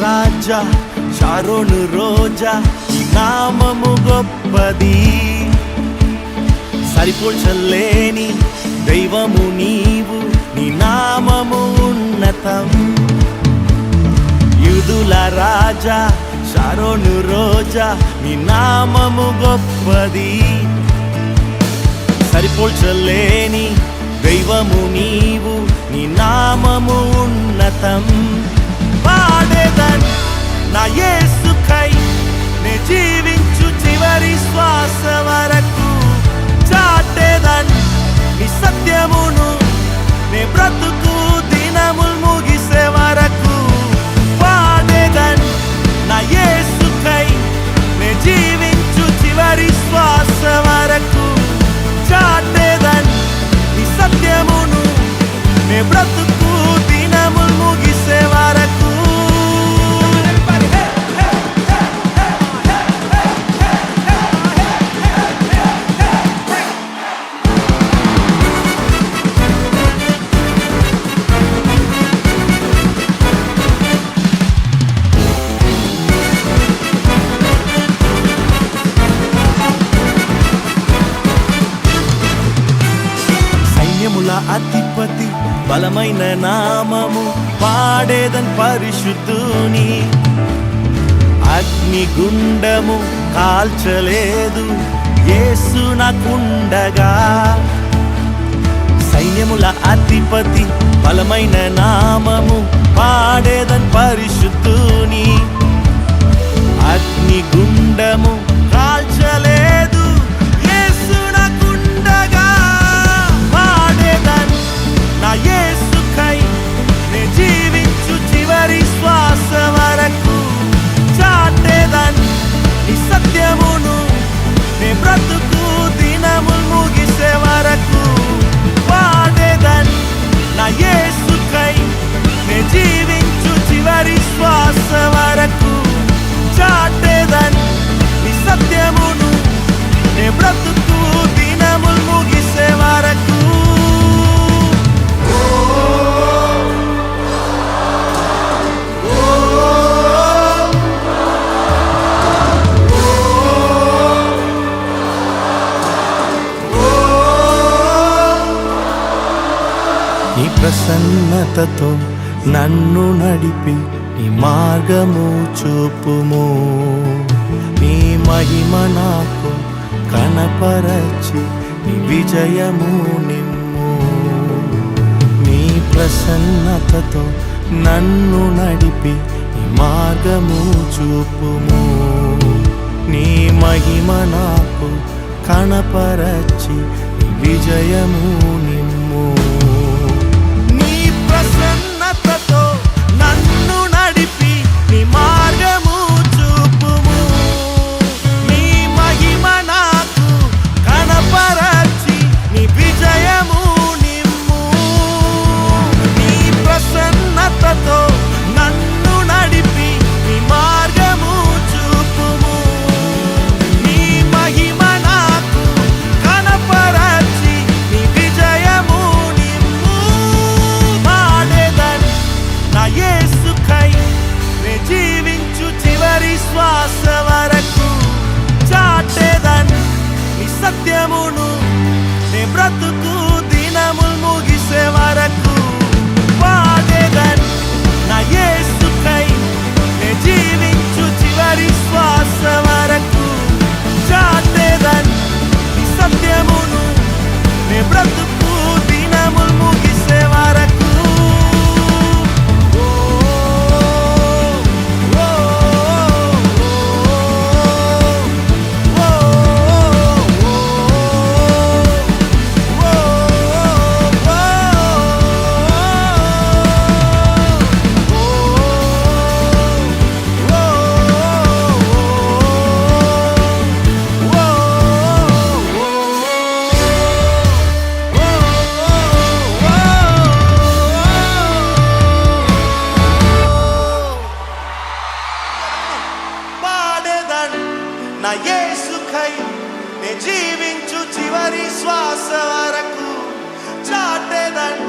రాజా Sharon రోజా నీ నామము గొప్పది, సరిపోల్చలేని దైవము నీవు, నీ నామము ఉన్నతం. యూదుల రాజా షారోను రోజా నీ నామము గొప్పది, సరిపోల్చలేని దైవము నీవు, నీ నామము ఉన్నతం. పాడేదన్ నా యేసుకై నే జీవించు చివరి శ్వాస వరకు, చాటేదన్ నీ సత్యమును నే బ్రతుకు దినములు ముగిసే వరకు. పాడేదన్ నా యేసుకై నే జీవించు చివరి శ్వాస వరకు, చాటేదన్ నీ సత్యమును నే బ్రతుకు దినములు ముగిసే వరకు. అధిపతి బలమైన నామము పాడేదన్ పరిశుద్ధుని, అగ్నిగుండము కాల్చలేదు యేసు నాకుండగా. సైన్యముల అధిపతి బలమైన నామము పాడేదన్ పరిశుద్ధుని, అగ్నిగుండము కాల్చలేదు యేసు నాకుండగా. నా యేసుకై నే జీవించు చివరి శ్వాస వరకు, చాటేదన్ నీ సత్యమును నే బ్రతుకు దినములు ముగిసే వరకు. పాడేదన్ నా యేసుకై నే జీవించు చివరి శ్వాస వరకు, చాటేదన్ నీ సత్యమును నే బ్రతుకు దినములు ముగిసే వరకు. నీ ప్రసన్నతతో నన్ను నడిపి నీ మార్గము చూపుము, నీ మహిమ నాకు కనపరచి నీ విజయము నిమ్ము. నీ ప్రసన్నతతో నన్ను నడిపి నీ మార్గము చూపుము, నీ మహిమ నాకు కనపరచి నీ విజయము నిమ్ము. ప్రసన్నతతో నన్ను నడిపి నీ మార్గము చూపుము, నీ మహిమ నాకు కనపరచి నీ విజయము నిమ్ము. నీ ప్రసన్నతతో నన్ను నడిపి నీ మార్గము చూపుము, నీ మహిమ నాకు కనపరచి నీ విజయము నిమ్ము. నా యేసుకై నే జీవించు చివరి శ్వాస వరకు, చాటేదన్ నీ సత్యమును నే బ్రతుకు దినములు ముగిసే వరకు. పాడేదన్ నా యేసుకై నే జీవించు చివరి శ్వాస వరకు, చాటేదన్ నీ సత్యమును నే బ్రతుకు దినములు ముగిసే వరకు. నా యేసుకై నే జీవించు చివరి శ్వాస వరకు చాటెదన్